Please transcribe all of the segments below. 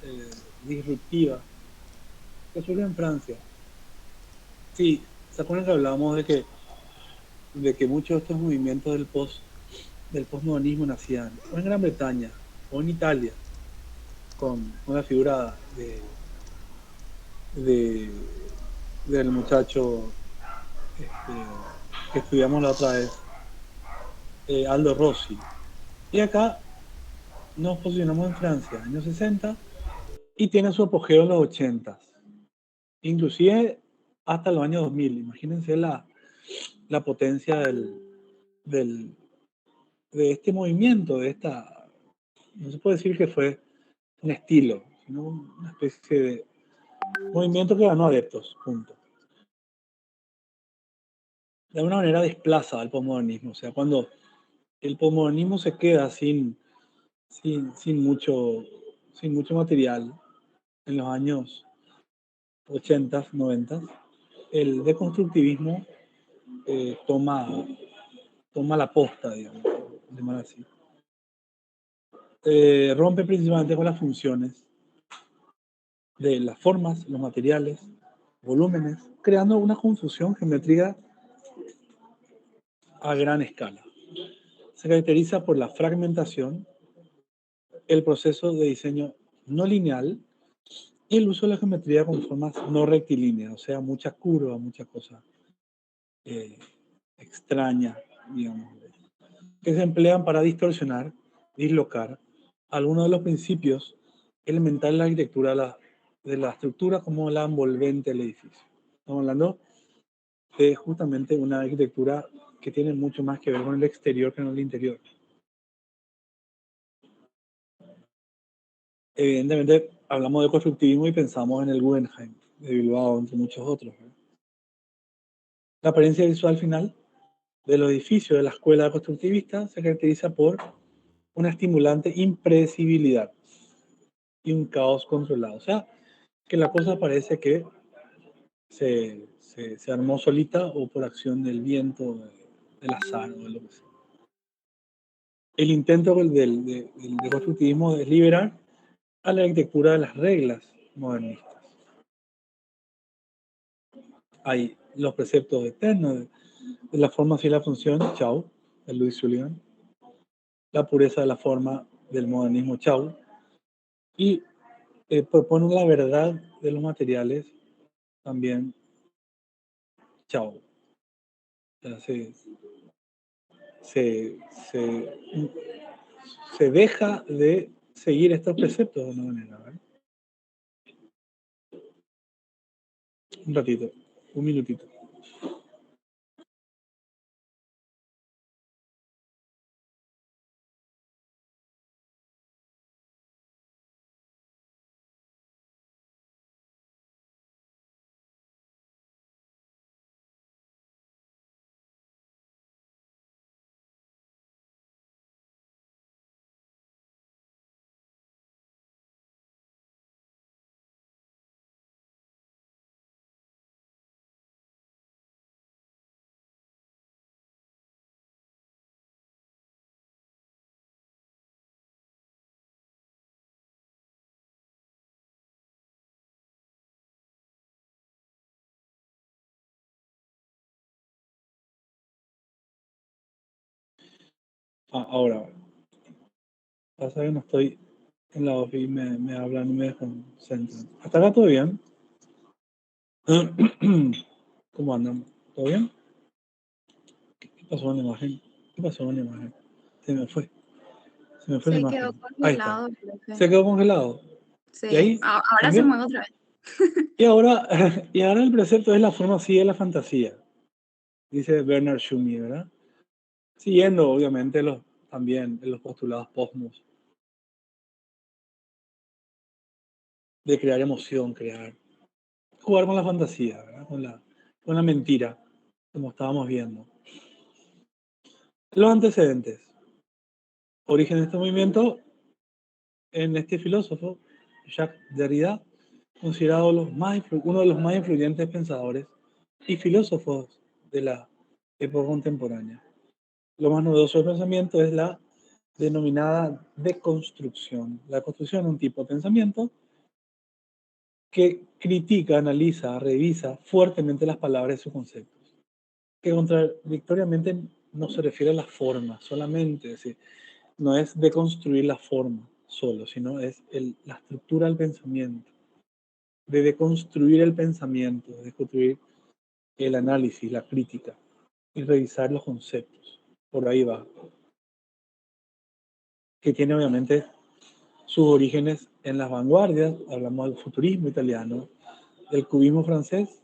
eh, disruptiva que surge en Francia. Sí, ¿se acuerdan que hablábamos de que muchos de estos movimientos del postmodernismo nacían o en Gran Bretaña o en Italia, con la figura de, del muchacho este, que estudiamos la otra vez, Aldo Rossi. Y acá nos posicionamos en Francia, años 60, y tiene su apogeo en los 80, inclusive hasta los años 2000. Imagínense la potencia del, de este movimiento, no se puede decir que fue un estilo, sino una especie de movimiento que ganó adeptos, punto. De alguna manera desplaza al posmodernismo, o sea, cuando el posmodernismo se queda sin, sin, mucho, sin mucho material en los años 80, 90, el deconstructivismo toma la posta, digamos, llamar así. Rompe principalmente con las funciones de las formas, los materiales, volúmenes, creando una confusión geométrica a gran escala. Se caracteriza por la fragmentación, el proceso de diseño no lineal y el uso de la geometría con formas no rectilíneas, o sea, muchas curvas, muchas cosas eh, extrañas, digamos, que se emplean para distorsionar, dislocar algunos de los principios elementales de la arquitectura de la estructura como la envolvente del edificio. Estamos hablando de justamente una arquitectura que tiene mucho más que ver con el exterior que con el interior. Evidentemente, hablamos de constructivismo y pensamos en el Guggenheim de Bilbao, entre muchos otros, ¿verdad? La apariencia visual final de los edificios de la escuela constructivista se caracteriza por una estimulante impredecibilidad y un caos controlado. O sea, que la cosa parece que se armó solita o por acción del viento, del azar o de lo que sea. El intento del constructivismo es liberar a la arquitectura de las reglas modernistas. Hay los preceptos eternos de la forma hacia la función, Chau, de Louis Sullivan, la pureza de la forma del modernismo, Chau, y propone la verdad de los materiales, también, Chau. O sea, se, se, se deja de seguir estos preceptos de una manera, ¿verdad? Un ratito, un minutito. Ahora, pasa que no estoy en la ofi y me hablan y me desconcentran. ¿Hasta acá todo bien? ¿Cómo andan? ¿Todo bien? ¿Qué pasó con la imagen? ¿Qué pasó con la imagen? Se me fue. Se me fue la Se quedó imagen. Ahí está. congelado, profe. Se quedó congelado. Y Sí, ahí ahora se cambió. mueve otra vez. Y ahora, y ahora el precepto es la forma así de la fantasía, dice Bernard Schumi, ¿verdad? Siguiendo, obviamente, también los postulados posmos de crear emoción, jugar con la fantasía, ¿verdad? Con la mentira, como estábamos viendo. Los antecedentes. Origen de este movimiento en este filósofo, Jacques Derrida, considerado uno de los más influyentes pensadores y filósofos de la época contemporánea. Lo más novedoso del pensamiento es la denominada deconstrucción. La construcción es un tipo de pensamiento que critica, analiza, revisa fuertemente las palabras y sus conceptos, que contradictoriamente no se refiere a la forma solamente, es decir, no es deconstruir la forma solo, sino es la estructura del pensamiento, de deconstruir el pensamiento, de deconstruir el análisis, la crítica y revisar los conceptos. Por ahí va. Que tiene obviamente sus orígenes en las vanguardias, hablamos del futurismo italiano, del cubismo francés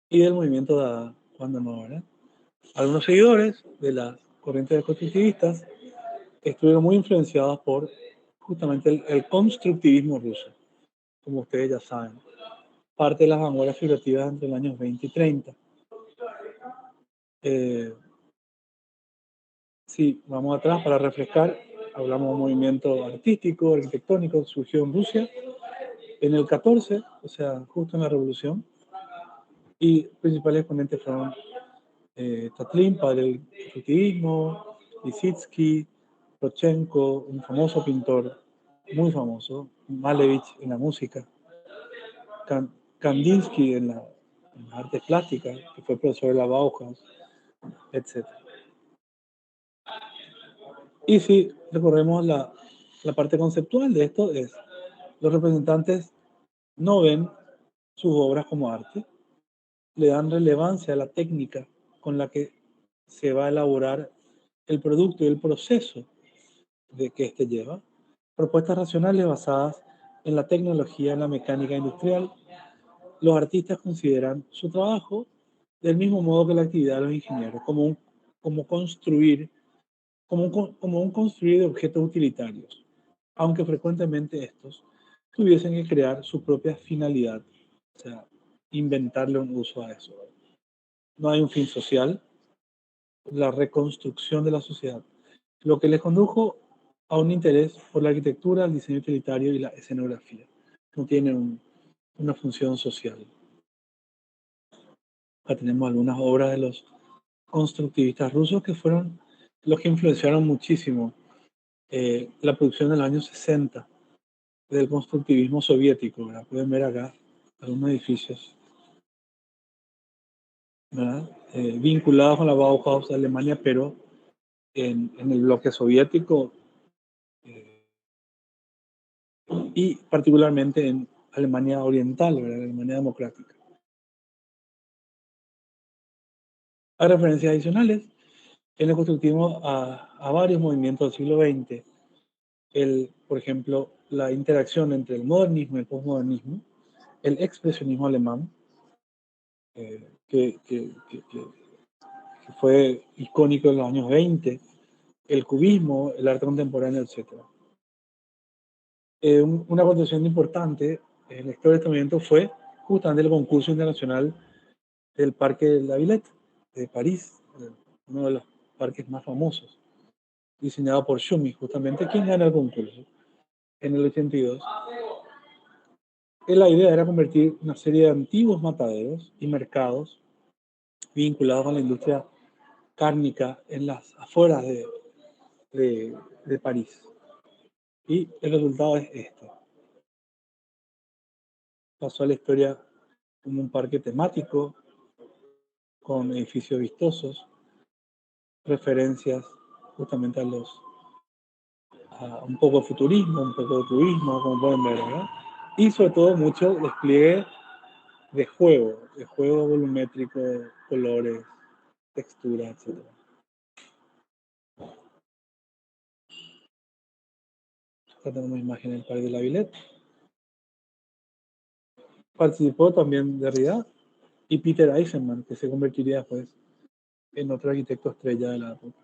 y del movimiento Dada, cuando no, ¿verdad? Algunos seguidores de las corrientes constructivistas estuvieron muy influenciados por justamente el constructivismo ruso, como ustedes ya saben, parte de las vanguardias figurativas entre los años 20 y 30. Sí, vamos atrás para refrescar, hablamos de un movimiento artístico, arquitectónico, surgió en Rusia en el 14, o sea, justo en la revolución, y principales exponentes fueron Tatlin, padre del constructivismo, Lissitzky, Rodchenko, un famoso pintor, muy famoso, Malevich en la música, Kandinsky en las artes plásticas, que fue profesor de la Bauhaus, etc. Y si recorremos la parte conceptual de esto, es los representantes no ven sus obras como arte, le dan relevancia a la técnica con la que se va a elaborar el producto y el proceso de que éste lleva, propuestas racionales basadas en la tecnología, en la mecánica industrial. Los artistas consideran su trabajo del mismo modo que la actividad de los ingenieros, como construir, como un construir de objetos utilitarios, aunque frecuentemente estos tuviesen que crear su propia finalidad, o sea, inventarle un uso a eso. No hay un fin social, la reconstrucción de la sociedad, lo que les condujo a un interés por la arquitectura, el diseño utilitario y la escenografía. No tiene una función social. Acá tenemos algunas obras de los constructivistas rusos que fueron los que influenciaron muchísimo la producción de los años 60 del constructivismo soviético, ¿verdad? Pueden ver acá algunos edificios, ¿verdad? Vinculados con la Bauhaus de Alemania, pero en el bloque soviético eh, y particularmente en Alemania Oriental, ¿verdad? Alemania Democrática. Hay referencias adicionales en el constructivismo a varios movimientos del siglo XX. Por ejemplo, la interacción entre el modernismo y el postmodernismo, el expresionismo alemán, que fue icónico en los años 20, el cubismo, el arte contemporáneo, etc. Una acontecimiento importante en la historia de este movimiento fue justamente el concurso internacional del Parque de la Villette de París, uno de los parques más famosos, diseñado por Schumi, justamente quien gana el concurso en el 82. La idea era convertir una serie de antiguos mataderos y mercados vinculados con la industria cárnica en las afueras de París. Y el resultado es esto. Pasó a la historia como un parque temático, con edificios vistosos, referencias justamente a un poco de futurismo, un poco de cubismo, como pueden ver, ¿verdad? Y sobre todo mucho despliegue de juego volumétrico, colores, texturas, etc. Acá tenemos imagen del Parque de la Villette. Participó también Derrida y Peter Eisenman, que se convertiría después en otro arquitecto estrella de la época.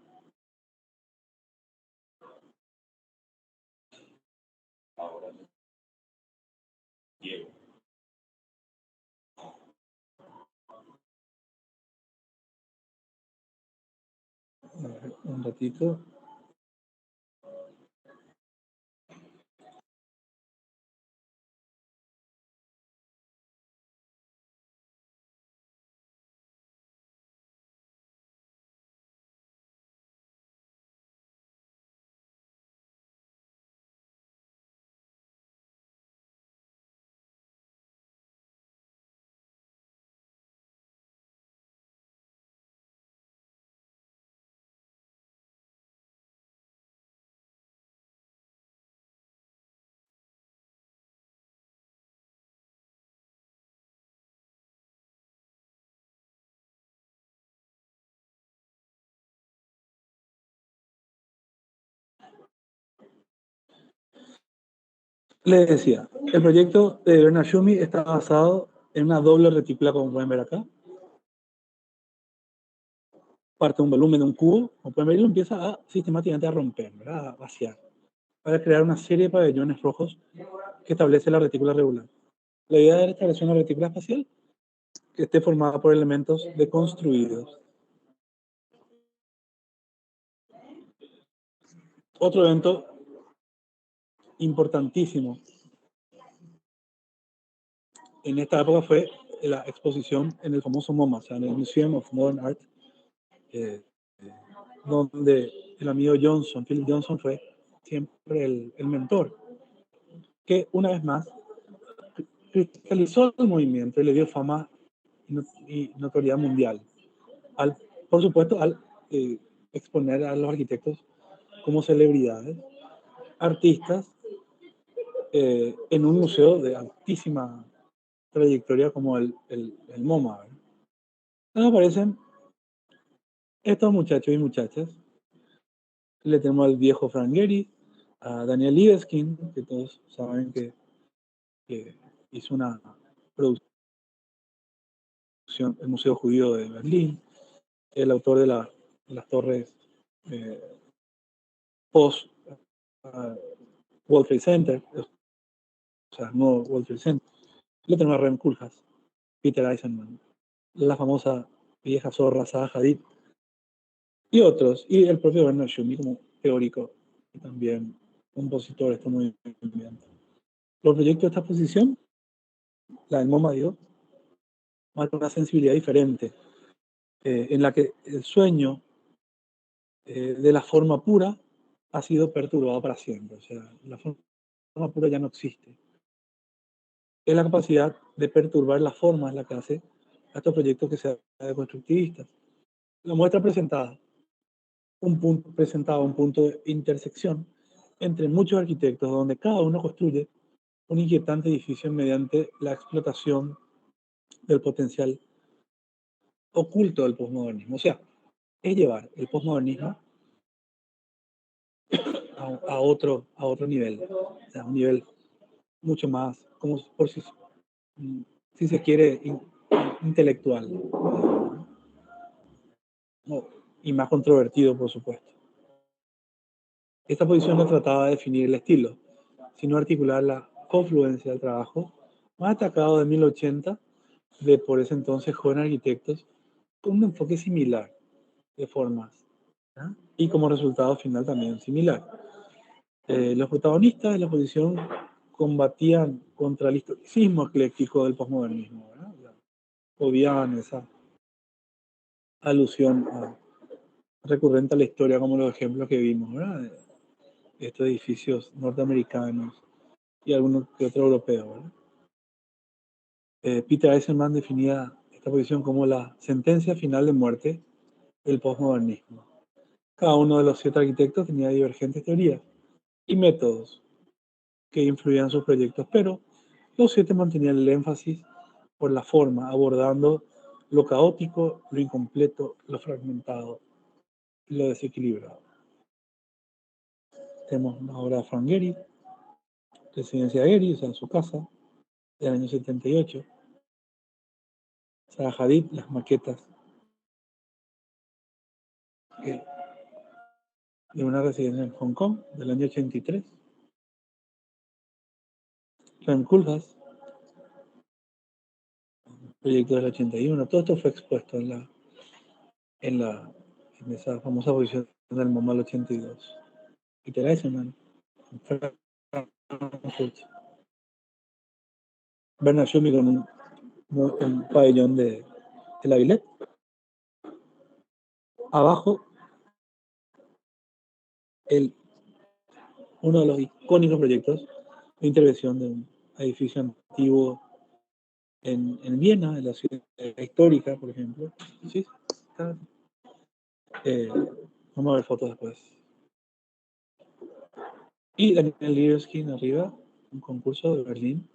Un ratito. Les decía, el proyecto de Bernard Schumi está basado en una doble retícula, como pueden ver acá. Parte de un volumen de un cubo, como pueden ver, y lo empieza a sistemáticamente a romper, ¿verdad? A vaciar, para crear una serie de pabellones rojos que establece la retícula regular. La idea de establecer una retícula espacial que esté formada por elementos deconstruidos. Otro evento importantísimo en esta época fue la exposición en el famoso MoMA, o sea, en el Museum of Modern Art, eh, donde el amigo Johnson, Philip Johnson, fue siempre el mentor, que una vez más cristalizó el movimiento y le dio fama y notoriedad mundial. Al, por supuesto, al exponer a los arquitectos como celebridades, artistas, en un museo de altísima trayectoria como el MoMA. Nos aparecen estos muchachos y muchachas. Le tenemos al viejo Frank Gehry, a Daniel Libeskind, que todos saben que hizo una producción en el Museo Judío de Berlín, el autor de las torres post World Trade Center, o sea, no World Trade Center. Le tenemos a Rem Koolhaas, Peter Eisenman, la famosa vieja zorra Zaha Hadid, y otros, y el propio Bernard Schumi como teórico y también compositor de este movimiento. Los proyectos de esta exposición, la del MoMA dio, marca una sensibilidad diferente, en la que el sueño de la forma pura ha sido perturbado para siempre. O sea, la forma pura ya no existe. Es la capacidad de perturbar la forma en la que hace a estos proyectos que sean constructivistas. La muestra presentaba un punto de intersección entre muchos arquitectos, donde cada uno construye un inquietante edificio mediante la explotación del potencial oculto del posmodernismo. O sea, es llevar el posmodernismo a otro nivel, o sea, un nivel mucho más, como por si se quiere, intelectual, ¿no? Y más controvertido, por supuesto. Esta posición no trataba de definir el estilo, sino articular la confluencia del trabajo más atacado de 1080 de por ese entonces jóvenes arquitectos con un enfoque similar de formas, ¿no? Y como resultado final también similar. Los protagonistas de la posición combatían contra el historicismo ecléctico del posmodernismo, ¿verdad? Odiaban esa alusión recurrente a la historia, como los ejemplos que vimos, ¿verdad? De estos edificios norteamericanos y algunos que otros europeos, ¿verdad? Peter Eisenman definía esta posición como la sentencia final de muerte del posmodernismo. Cada uno de los 7 arquitectos tenía divergentes teorías y métodos que influían sus proyectos, pero los 7 mantenían el énfasis por la forma, abordando lo caótico, lo incompleto, lo fragmentado, lo desequilibrado. Tenemos una obra de Frank Gehry, Residencia Gehry, o sea, su casa, del año 78. Zaha Hadid, las maquetas de una residencia en Hong Kong, del año 83. Rem Koolhaas, proyecto del 81. Todo esto fue expuesto en esa famosa posición del MoMA del 82. Peter Eisenman, Frankfurt. Bernard Schumi con un pabellón de la Villette. Abajo, uno de los icónicos proyectos de intervención de un edificio antiguo en Viena, en la ciudad histórica, por ejemplo. Sí, vamos a ver fotos después. Y Daniel Libeskind arriba, un concurso de Berlín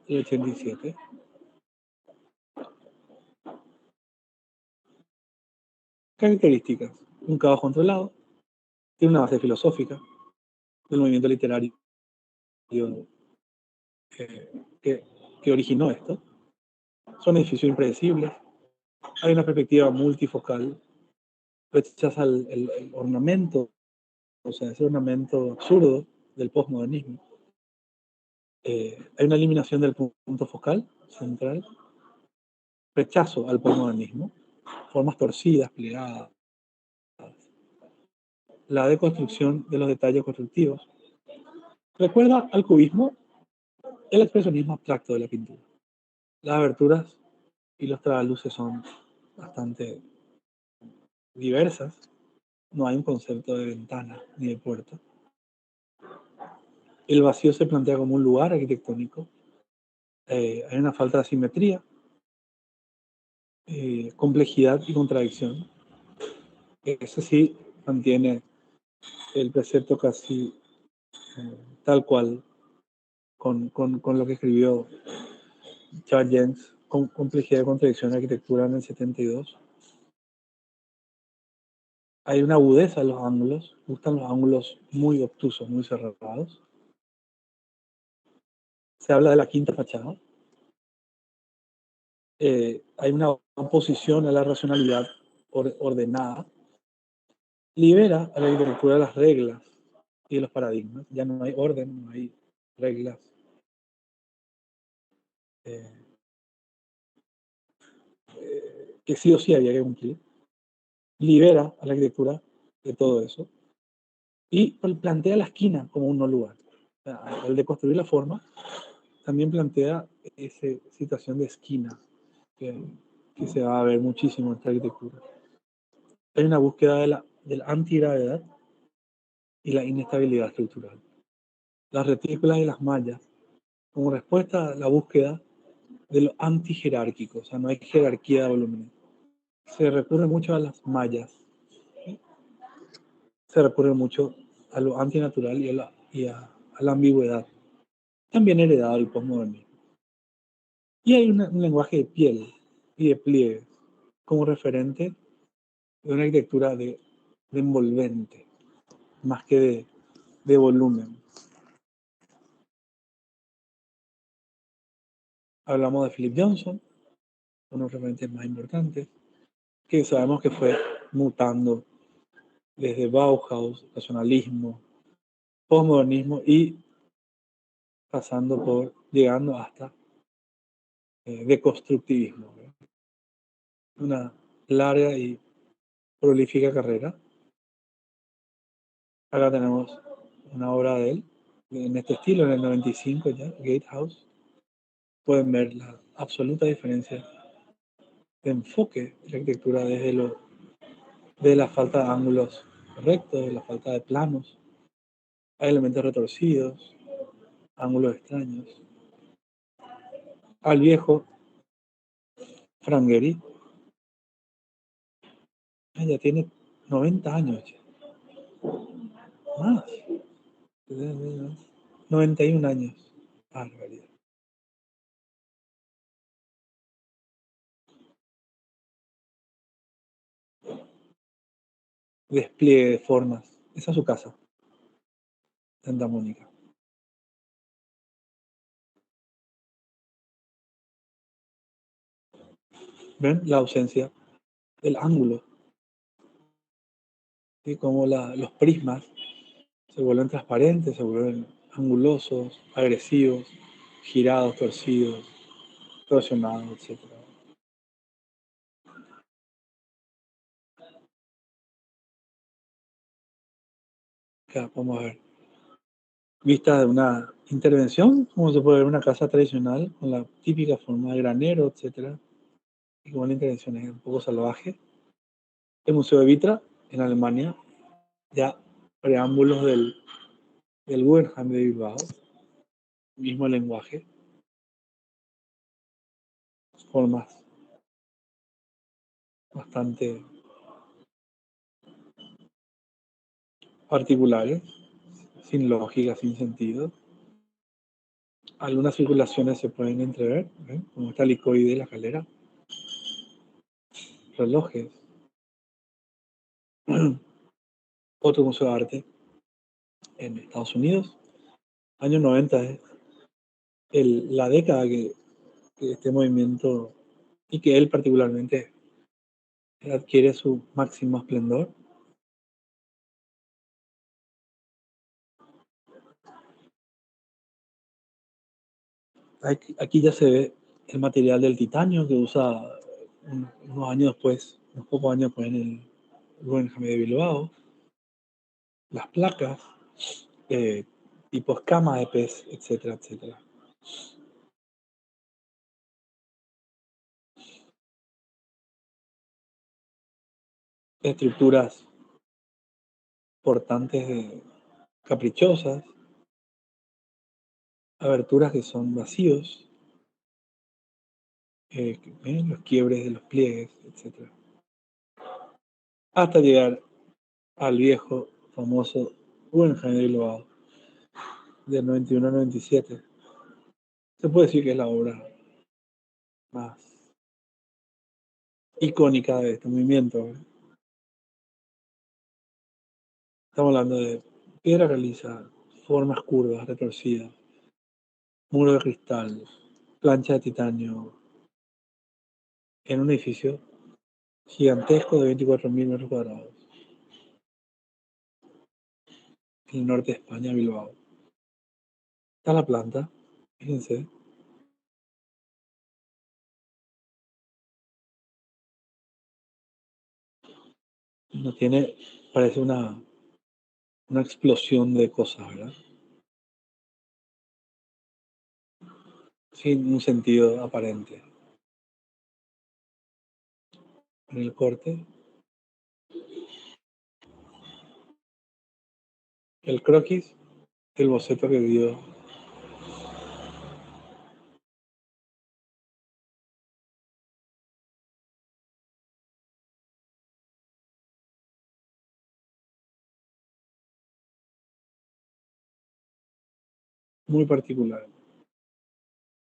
del 87. Características: un caos controlado, tiene una base filosófica del movimiento literario que originó esto. Son edificios impredecibles. Hay una perspectiva multifocal. Rechaza el ornamento, o sea, ese ornamento absurdo del postmodernismo. Hay una eliminación del punto focal central. Rechazo al postmodernismo. Formas torcidas, plegadas. La deconstrucción de los detalles constructivos. Recuerda al cubismo el expresionismo abstracto de la pintura. Las aberturas y los trabaluces son bastante diversas. No hay un concepto de ventana ni de puerta. El vacío se plantea como un lugar arquitectónico. Hay una falta de asimetría, complejidad y contradicción. Ese sí mantiene el precepto casi tal cual con lo que escribió Charles Jens, con complejidad y contradicción de arquitectura en el 72. Hay una agudeza en los ángulos, gustan los ángulos muy obtusos, muy cerrados. Se habla de la quinta fachada. Hay una oposición a la racionalidad ordenada. Libera a la arquitectura de las reglas y de los paradigmas. Ya no hay orden, no hay reglas. Que sí o sí había que cumplir. Libera a la arquitectura de todo eso. Y plantea la esquina como un no lugar. O sea, al deconstruir la forma, también plantea esa situación de esquina que se va a ver muchísimo en esta arquitectura. Hay una búsqueda de la antigravedad y la inestabilidad estructural. Las retículas y las mallas, como respuesta a la búsqueda de lo antijerárquico, o sea, no hay jerarquía de volúmenes. Se recurre mucho a las mallas, ¿sí? Se recurre mucho a lo antinatural y a la ambigüedad, también heredado del postmodernismo. Y hay un lenguaje de piel y de pliegues como referente de una arquitectura de envolvente, más que de volumen. Hablamos de Philip Johnson, uno de los referentes más importantes, que sabemos que fue mutando desde Bauhaus, nacionalismo, postmodernismo y pasando por, llegando hasta deconstructivismo. ¿Verdad? Una larga y prolífica carrera. Acá tenemos una obra de él, en este estilo, en el 95 ya, Gatehouse. Pueden ver la absoluta diferencia de enfoque de la arquitectura de la falta de ángulos rectos, de la falta de planos. Hay elementos retorcidos, ángulos extraños. Al viejo Frank Gehry, ya tiene 90 años, más, 91 años. Barbaridad. Despliegue de formas. Esa es su casa, Santa Mónica. ¿Ven? La ausencia del ángulo. ¿Sí? Como los prismas se vuelven transparentes, se vuelven angulosos, agresivos, girados, torcidos, torsionados, etc. Acá podemos ver vista de una intervención, como se puede ver una casa tradicional, con la típica forma de granero, etc. Y como la intervención es un poco salvaje. El Museo de Vitra, en Alemania, ya preámbulos del Guggenheim de Bilbao, mismo lenguaje, formas bastante particulares, sin lógica, sin sentido. Algunas circulaciones se pueden entrever, ¿ven? Como esta helicoide de la escalera, relojes. Otro museo de arte en Estados Unidos, Años 90 es la década que este movimiento, y que él particularmente, adquiere su máximo esplendor. Aquí ya se ve el material del titanio que usa unos años después, unos pocos años después en el Guggenheim de Bilbao, las placas, eh, tipo escama de pez, etcétera, etcétera. Estructuras portantes caprichosas, aberturas que son vacíos, los quiebres de los pliegues, etcétera. Hasta llegar al viejo, famoso Guggenheim de Bilbao, del 91 al 97. Se puede decir que es la obra más icónica de este movimiento. Estamos hablando de piedra caliza, formas curvas, retorcidas, muro de cristal, plancha de titanio, en un edificio gigantesco de 24.000 metros cuadrados, en el norte de España, Bilbao. Está la planta, fíjense, no tiene, parece una explosión de cosas, ¿verdad? Sin un sentido aparente. En el corte, el croquis, el boceto que dio, muy particular.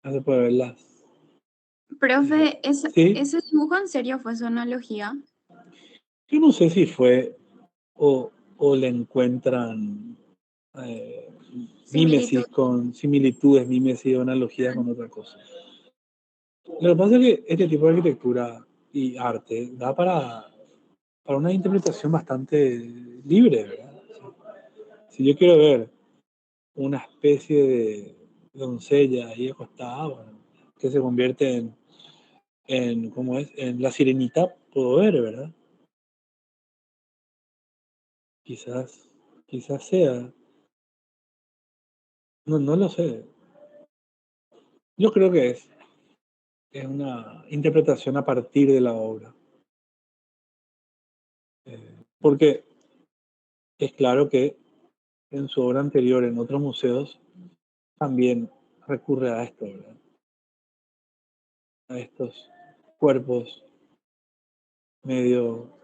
No se puede ver las. Profe, Sí, ¿ese dibujo en serio fue su analogía? yo no sé si fue o le encuentran eh, Similitud. mímesis o analogías con otra cosa. Lo que pasa es que este tipo de arquitectura y arte da para una interpretación bastante libre, ¿verdad? Si yo quiero ver una especie de doncella ahí acostada, bueno, que se convierte ¿cómo es? En la sirenita, puedo ver, ¿verdad? Quizás, quizás sea, no lo sé. Yo creo que es una interpretación a partir de la obra. Porque es claro que en su obra anterior, en otros museos, también recurre a esto, ¿verdad? A estos cuerpos medio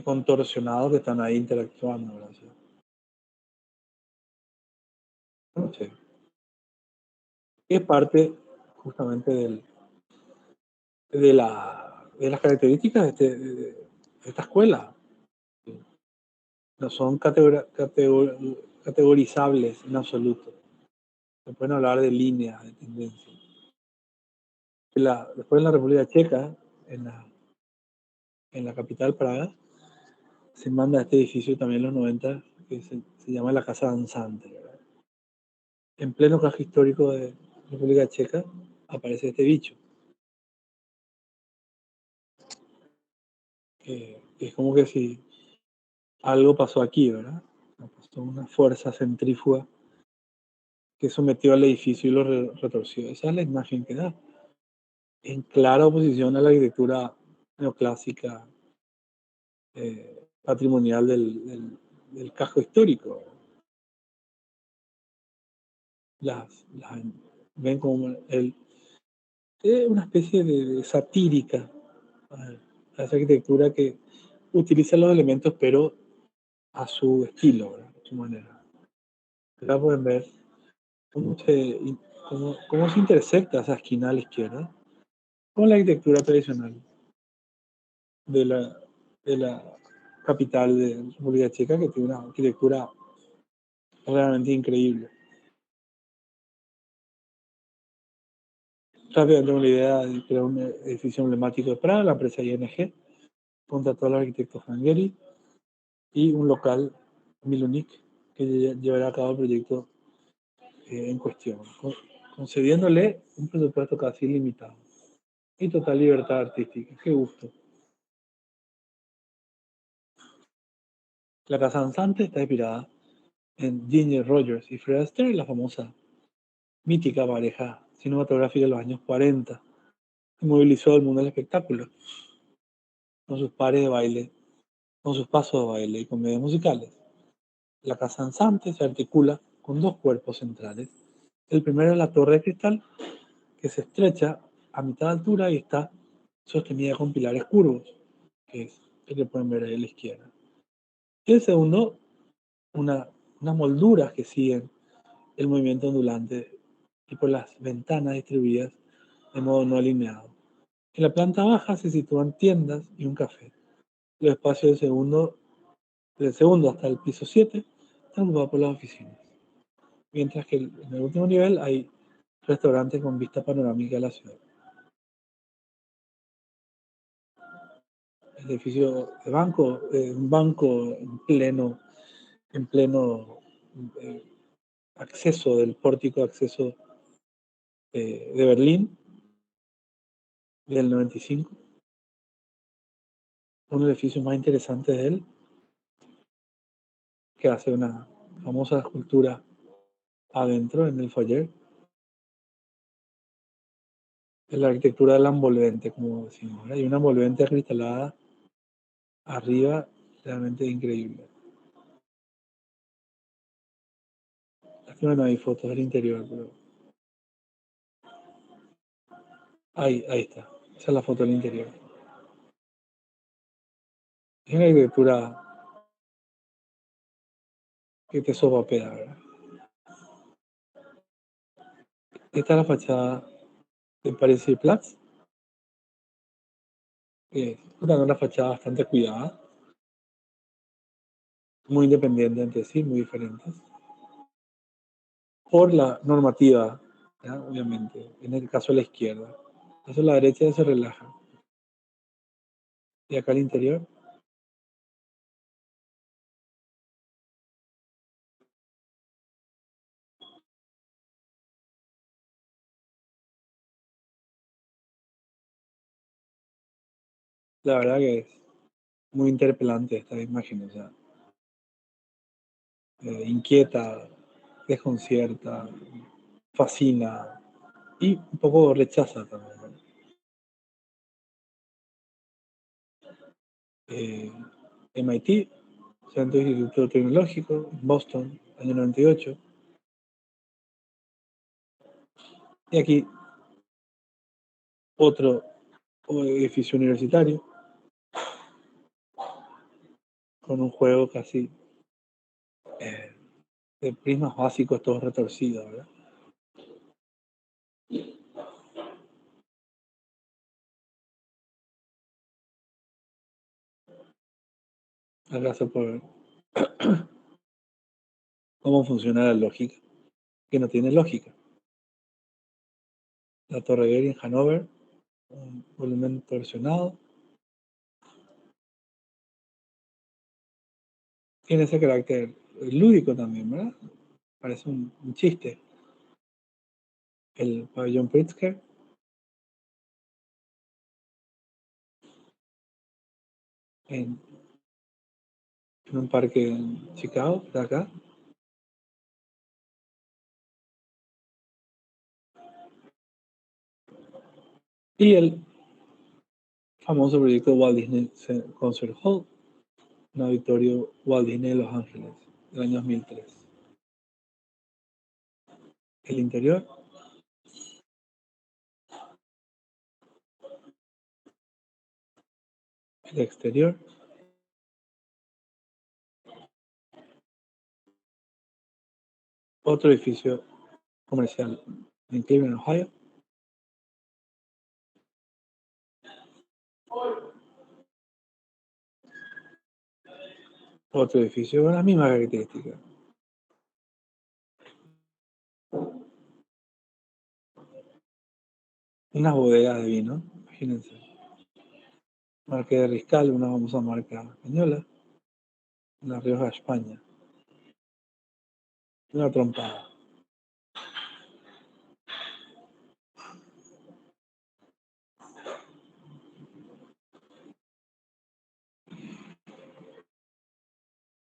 contorsionados que están ahí interactuando, ¿verdad? No sé. Es parte justamente de las características de esta escuela. No son categorizables en absoluto. Se pueden hablar de líneas, de tendencias. Después en la República Checa, en la capital, Praga, se manda este edificio también en los 90 que se llama la Casa Danzante, ¿verdad? En pleno casco histórico de República Checa aparece este bicho. Es como que si algo pasó aquí, ¿verdad? Pasó una fuerza centrífuga que sometió al edificio y lo retorció. Esa es la imagen que da, en clara oposición a la arquitectura neoclásica patrimonial del casco histórico. Las ven como una especie de satírica a esa arquitectura que utiliza los elementos, pero a su estilo, ¿verdad? A su manera. Acá pueden ver cómo cómo se intersecta esa esquina a la izquierda con la arquitectura tradicional de de la capital de República Checa, que tiene una arquitectura realmente increíble. Rápidamente una idea de crear un edificio emblemático de Praga, la empresa ING contrató al arquitecto Hungary y un local, Milunik, que llevará a cabo el proyecto en cuestión, concediéndole un presupuesto casi ilimitado y total libertad artística. Qué gusto. La Casa Ansante está inspirada en Ginger Rogers y Fred Astaire, la famosa mítica pareja cinematográfica de los años 40, que movilizó al mundo del espectáculo con sus pares de baile, con sus pasos de baile y comedias musicales. La Casa Ansante se articula con dos cuerpos centrales. El primero es la Torre de Cristal, que se estrecha a mitad de altura y está sostenida con pilares curvos, que es el que pueden ver ahí a la izquierda. Y el segundo, unas molduras que siguen el movimiento ondulante y por las ventanas distribuidas de modo no alineado. En la planta baja se sitúan tiendas y un café. Los espacios del segundo hasta el piso 7 están ocupados por las oficinas. Mientras que en el último nivel hay restaurantes con vista panorámica de la ciudad. El edificio de banco, un banco en pleno eh, acceso del pórtico de acceso de Berlín del 95. Uno de los edificios más interesantes de él, que hace una famosa escultura adentro en el foyer. Es la arquitectura del envolvente, como decimos. Hay una envolvente acristalada arriba, realmente increíble. Aquí no hay fotos del interior, pero ahí está. Esa es la foto del interior. Es una arquitectura que te sopapea, ¿verdad? Esta es la fachada de París-Platz, que es una fachada bastante cuidada, muy independiente entre sí, muy diferentes, por la normativa, ¿ya? Obviamente, en el caso de la izquierda. En el caso de la derecha se relaja. Y acá al interior, la verdad que es muy interpelante esta imagen, o sea, inquieta, desconcierta, fascina y un poco rechaza también, ¿no? MIT, Centro Instituto Tecnológico, Boston, año 98. Y aquí otro edificio universitario con un juego casi eh, de prismas básicos, todos retorcidos, ¿verdad? Acaso por cómo funciona la lógica, que no tiene lógica. La Torre Getty en Hannover, un volumen torsionado, tiene ese carácter lúdico también, ¿verdad? Parece un chiste. El pabellón Pritzker en, en un parque en Chicago, de acá. Y el famoso proyecto Walt Disney Concert Hall, un auditorio Walt Disney de Los Ángeles, del año 2003. El interior, el exterior, otro edificio comercial en Cleveland, Ohio. Otro edificio con las mismas características. unas bodegas de vino, imagínense. Marca de Riscal, una famosa marca española, en La Rioja, España. Una trompada.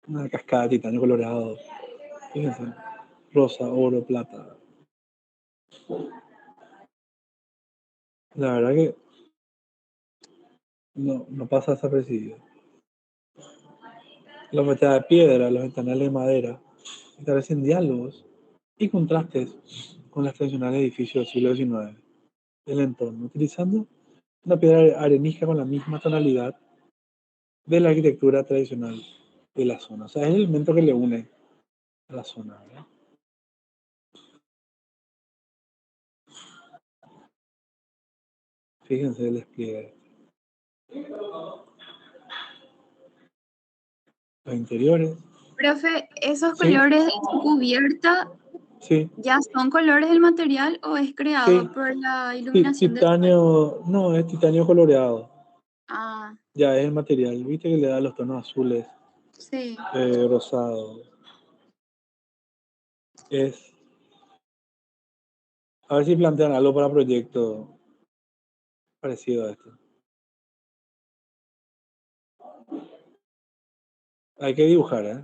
Una cascada de titanio colorado. Fíjense. Rosa, oro, plata. La verdad que no pasa desapercibido. Los fachadas de piedra, los ventanales de madera, establecen diálogos y contrastes con los tradicionales edificios del siglo XIX del entorno, utilizando una piedra arenisca con la misma tonalidad de la arquitectura tradicional de la zona. O sea, es el elemento que le une a la zona, ¿verdad? Fíjense el despliegue. Los interiores. Profe, ¿esos Sí, colores de su cubierta sí, ya son colores del material o es sí. creado por la iluminación del sol? Titanio, no, es titanio coloreado. Ah, Ya es el material, viste que le da los tonos azules, sí. rosado. Es, a ver si plantean algo para proyecto parecido a esto. Hay que dibujar, ¿eh?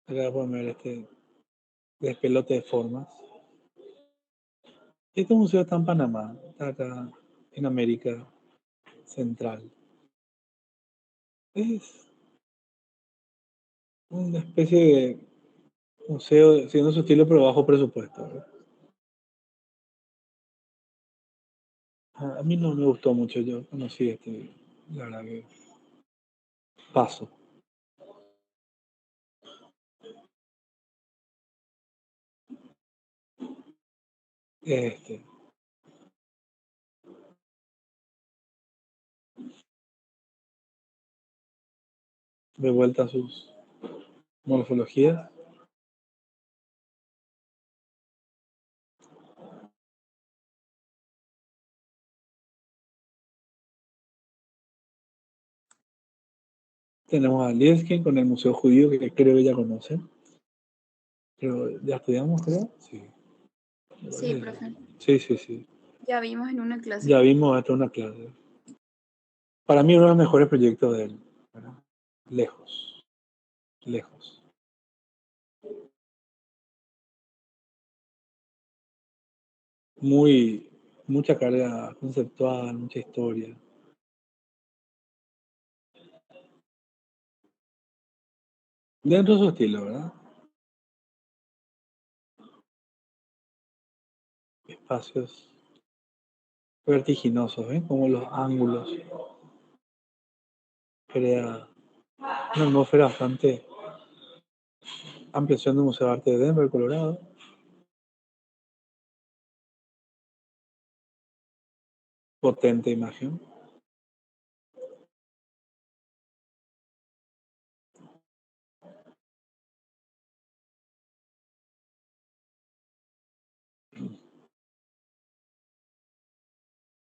Acá podemos ver este despelote de formas. Este museo está en Panamá, está acá en América Central. Es una especie de museo, siendo su estilo, pero bajo presupuesto, ¿verdad? A mí no me gustó mucho, yo conocí este, la verdad que paso. Este, de vuelta a sus morfologías. Tenemos a Lieskin con el Museo Judío, que creo que ya conocen. Pero ya estudiamos, creo. Sí. Sí, profe. Sí, sí, sí. Ya vimos en una clase. Ya vimos esto en una clase. Para mí uno de los mejores proyectos de él, ¿verdad? Lejos, lejos. Muy, mucha carga conceptual, mucha historia. Dentro de su estilo, ¿verdad? Espacios vertiginosos, ¿ven? Como los ángulos. Crea una atmósfera bastante ampliación del Museo de Arte de Denver, Colorado. Potente imagen.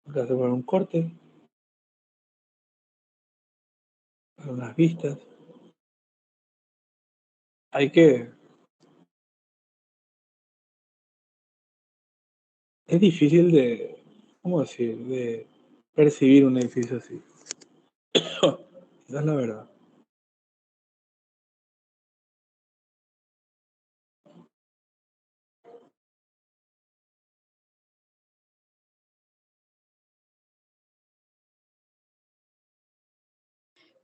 Acá se pone un corte, algunas vistas. Hay que. Es difícil de. ¿Cómo decir? De percibir un edificio así. Esa es la verdad.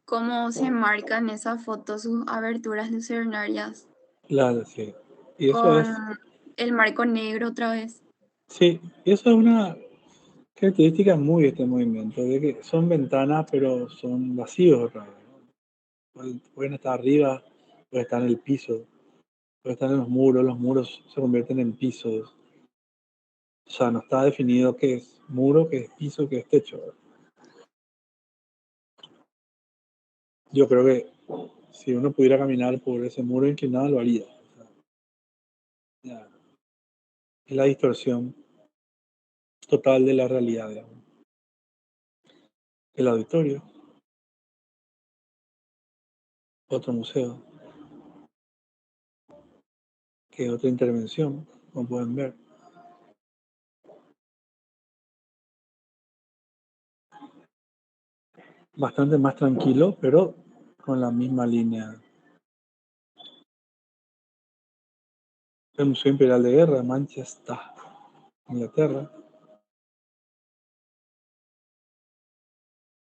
¿Cómo se marcan esas fotos sus aberturas lucernarias? Claro, sí. Y eso Con es. el marco negro otra vez. Sí, y eso es una característica muy de este movimiento, de que son ventanas, pero son vacíos otra vez, ¿no? Pueden estar arriba, pueden estar en el piso, pueden estar en los muros se convierten en pisos. O sea, no está definido qué es muro, qué es piso, qué es techo. Yo creo que si uno pudiera caminar por ese muro inclinado, lo haría. O sea, Ya, es la distorsión total de la realidad, digamos. El auditorio, otro museo, que es otra intervención, como pueden ver. Bastante más tranquilo, pero con la misma línea. El Museo Imperial de Guerra de Manchester, Inglaterra.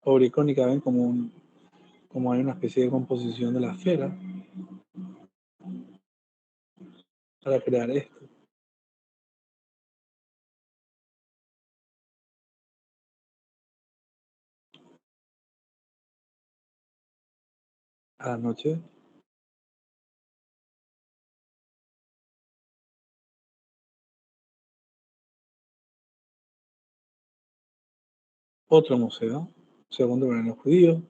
Obra icónica, ven como hay una especie de composición de la esfera para crear esto. A la noche, otro museo, segundo verano judío.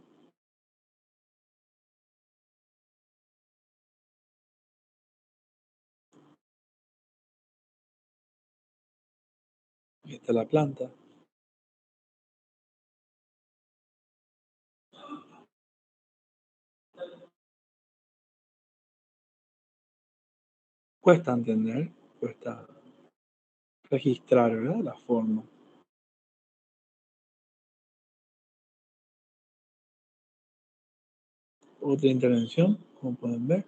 Ahí está la planta. Cuesta entender, cuesta registrar, ¿verdad? La forma. Otra intervención, como pueden ver.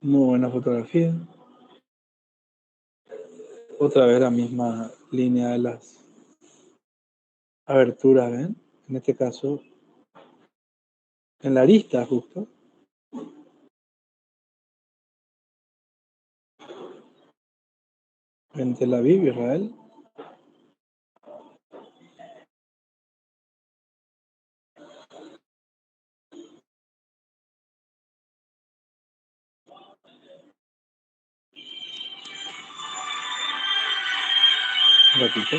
Muy buena fotografía. Otra vez la misma línea de las aberturas, ¿ven? En este caso, en la arista justo, en Tel Aviv, Israel. Un ratito.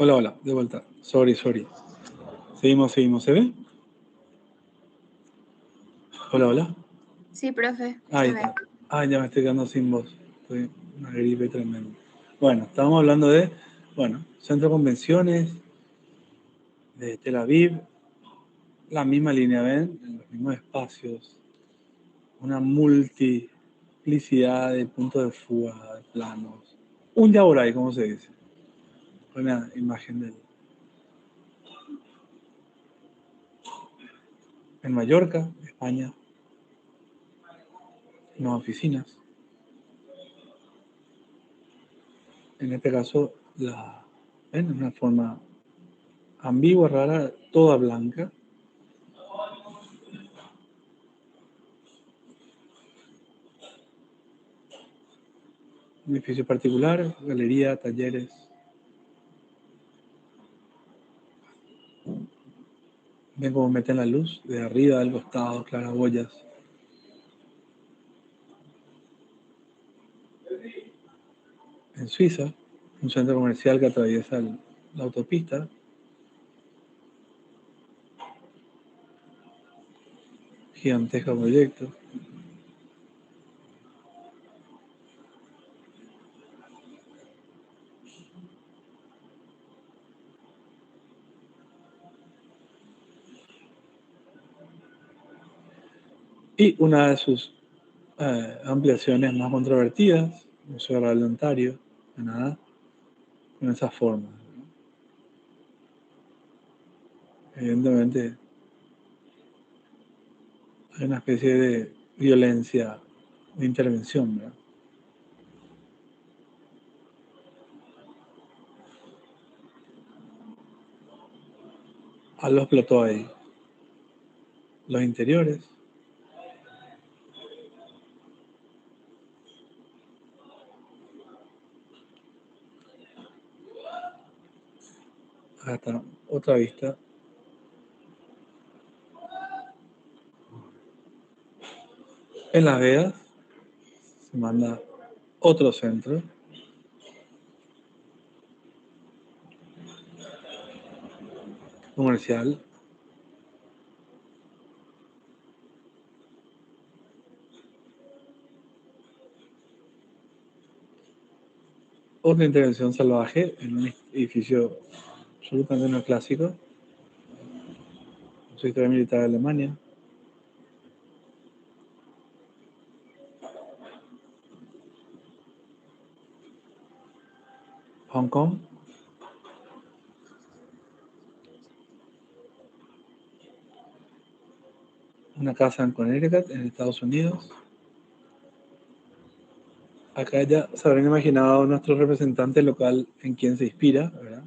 Hola, hola, de vuelta. Sorry. Seguimos. ¿Se ve? Hola. Sí, profe, Ahí se ve. está. Ya me estoy quedando sin voz. Estoy una gripe tremenda. Bueno, estábamos hablando de, centro de convenciones de Tel Aviv, la misma línea, ¿ven? En los mismos espacios, una multiplicidad de puntos de fuga, de planos. Un yaboray, ¿cómo se dice? Una imagen en Mallorca, España, unas oficinas. En este caso, ¿ven? Una forma ambigua, rara, toda blanca. Un edificio particular, galería, talleres. Ven cómo meten la luz de arriba, del costado, claraboyas. En Suiza, un centro comercial que atraviesa la autopista. Gigantesco proyecto. Y una de sus ampliaciones más controvertidas, Museo Real de Ontario, Canadá, con esa forma. Evidentemente, hay una especie de violencia, de intervención, ¿verdad? Algo explotó ahí. Los interiores. Acá está otra vista. En Las Vegas se manda otro centro comercial. Otra intervención salvaje en un edificio absolutamente neoclásico. Su historia militar de Alemania. Hong Kong. Una casa en Connecticut, en Estados Unidos. Acá ya se habrán imaginado nuestro representante local en quien se inspira, ¿verdad?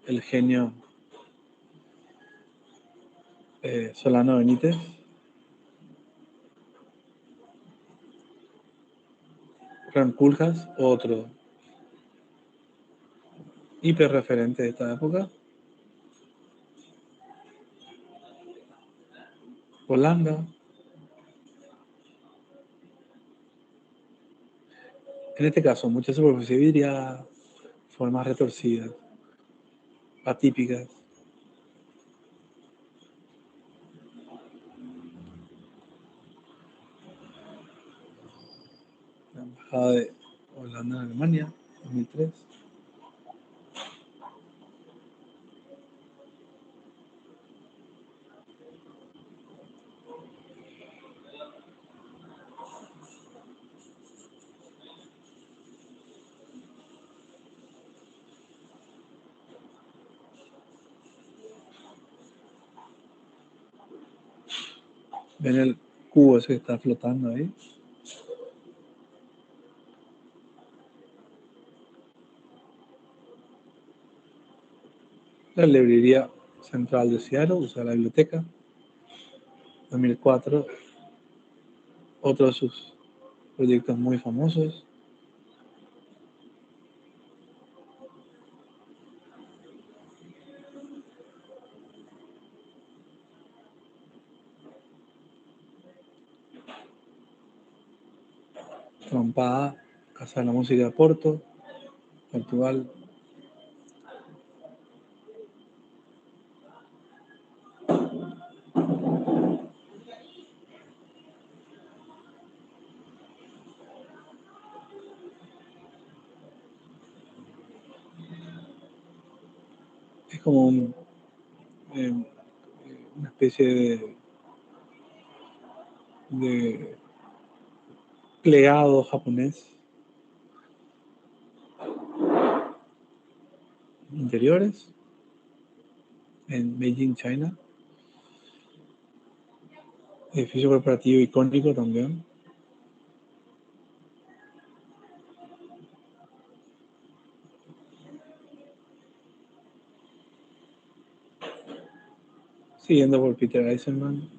El genio Solano Benítez. Fran Kuljas, otro hiperreferente de esta época. Holanda. En este caso, mucha superficie vidriada, formas retorcidas, atípicas. La embajada de Holanda en Alemania, 2003. Ven el cubo ese que está flotando ahí. La librería central de Seattle, o sea, la biblioteca, 2004. Otro de sus proyectos muy famosos. Trompada, Casa de la Música de Porto, Portugal. como una especie de plegado japonés. Interiores en Beijing, China. Edificio corporativo icónico también. Siguiendo por Peter Eisenman.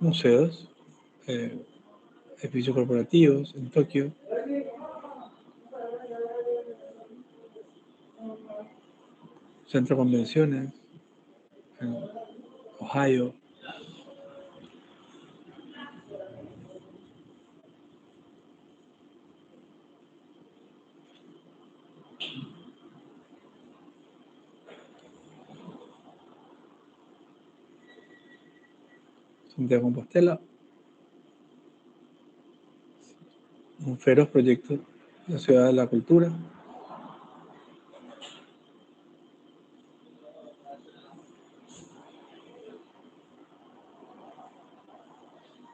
Museos. Edificios corporativos en Tokio. Centro de convenciones en Ohio. Santiago de Compostela. Un feroz proyecto, la ciudad de la cultura.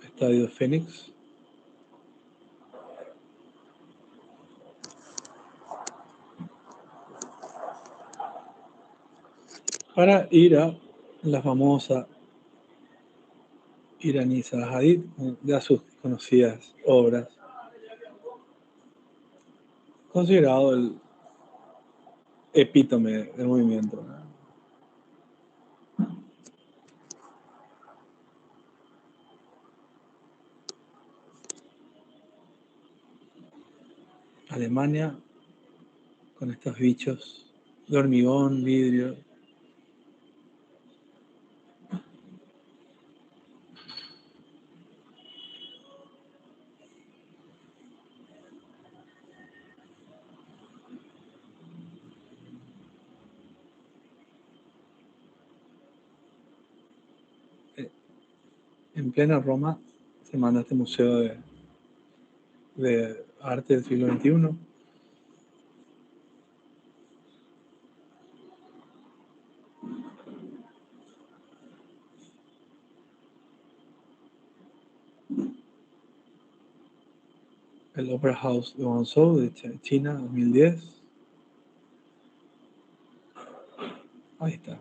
Estadio Fénix. Para ir a la famosa iraní Zaha Hadid, de sus conocidas obras, considerado el epítome del movimiento. Alemania, con estos bichos de hormigón, vidrio. En plena Roma se manda este museo de arte del siglo XXI. El Opera House de Guangzhou, de China, 2010. Ahí está.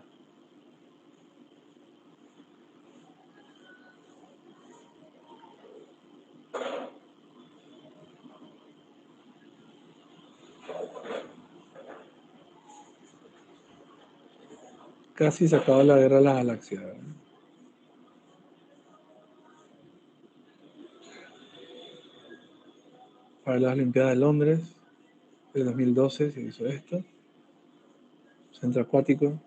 Casi se acabó la guerra de las galaxias. Para las Olimpiadas de Londres, de 2012 se hizo esto. Centro acuático.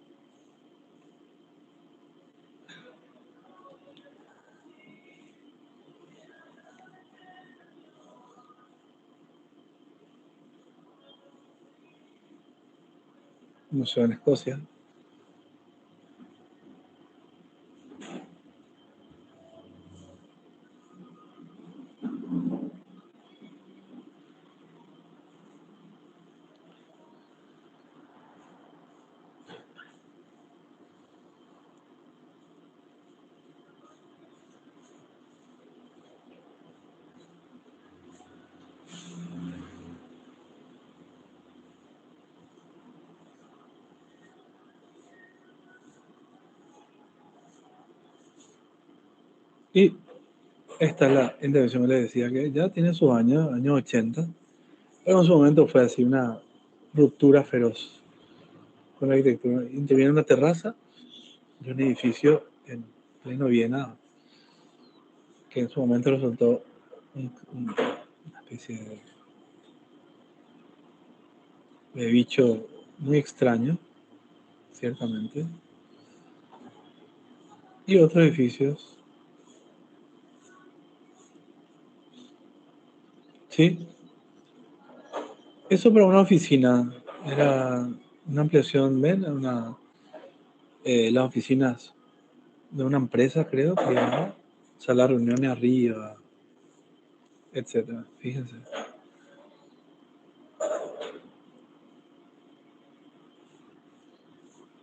Museo en Escocia. Y esta es la intervención que les decía, que ya tiene sus años 80, pero en su momento fue así una ruptura feroz con la arquitectura. Interviene una terraza de un edificio en pleno Viena, que en su momento resultó una especie de bicho muy extraño, ciertamente. Y otros edificios. Sí, eso para una oficina. Era una ampliación, ¿ven? Las oficinas de una empresa, creo, que llamaba, sala de reuniones arriba, etcétera. Fíjense.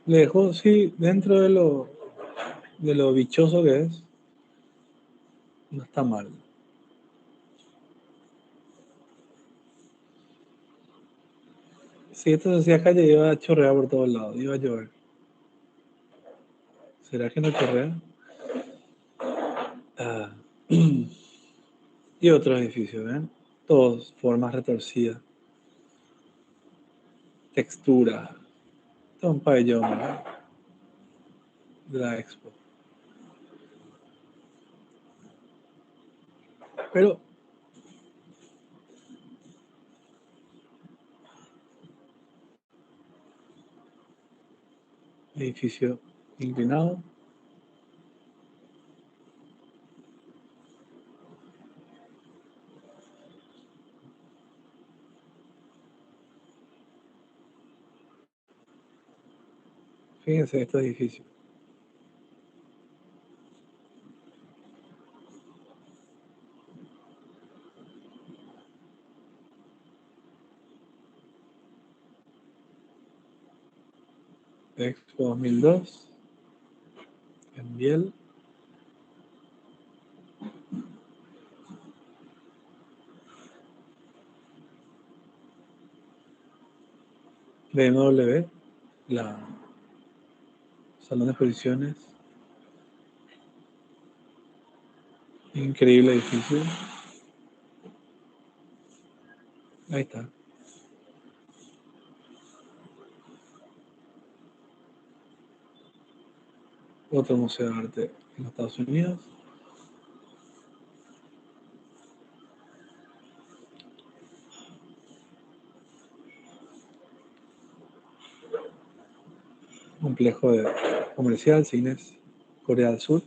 Lejos, sí, dentro de lo bichoso que es, no está mal. Si esto se hacía calle, iba a chorrear por todos lados, iba a llover. ¿Será que no chorrea? Ah. Y otros edificios, ¿ven? Todos formas retorcidas, textura. Todo un pabellón, ¿verdad? De la expo. Pero, edificio inclinado. Fíjense estos edificios. Expo 2002, en Biel. BMW, la salón de exposiciones. Increíble edificio. Ahí está. Otro museo de arte en los Estados Unidos. Complejo comercial, cines, Corea del Sur.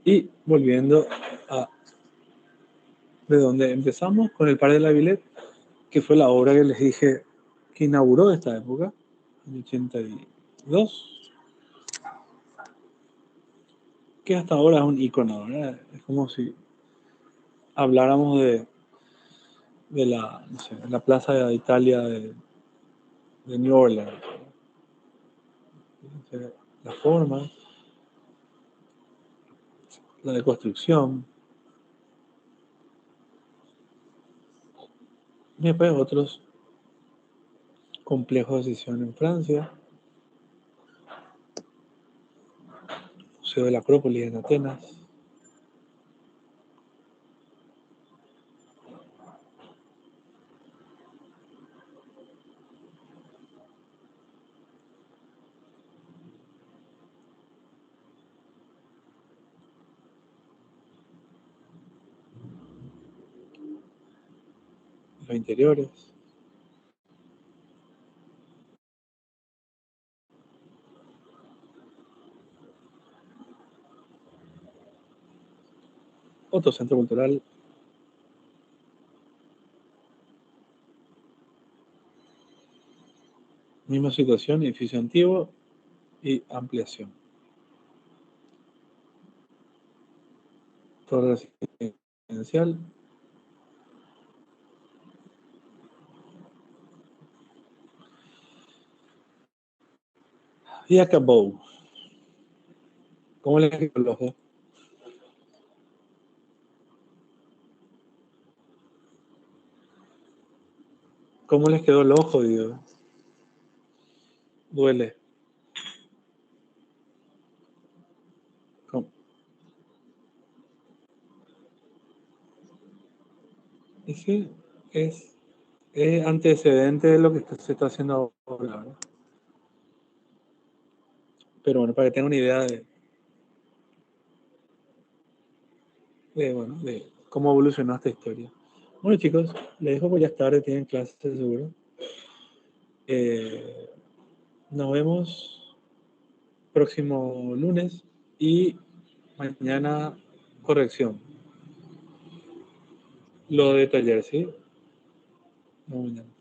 Y volviendo a de donde empezamos, con el Par de la Villette, que fue la obra que les dije que inauguró esta época, en 82, que hasta ahora es un icono, ¿verdad? Es como si habláramos de la, no sé, la Plaza de Italia de New Orleans. La forma, la de construcción, y después otros complejos de decisión en Francia, Museo de la Acrópolis en Atenas, los interiores, otro centro cultural, misma situación, edificio antiguo y ampliación. Torre residencial. Y acabó. ¿Cómo les quedó el ojo? ¿Cómo les quedó el ojo, digo? Duele. ¿Cómo? Y sí, es antecedente de lo que se está haciendo ahora, ¿verdad? Pero bueno, para que tengan una idea bueno, de cómo evolucionó esta historia. Bueno, chicos, les dejo porque ya es tarde, tienen clases seguro. Nos vemos próximo lunes y mañana corrección. Lo de taller, ¿sí? Nos vemos mañana.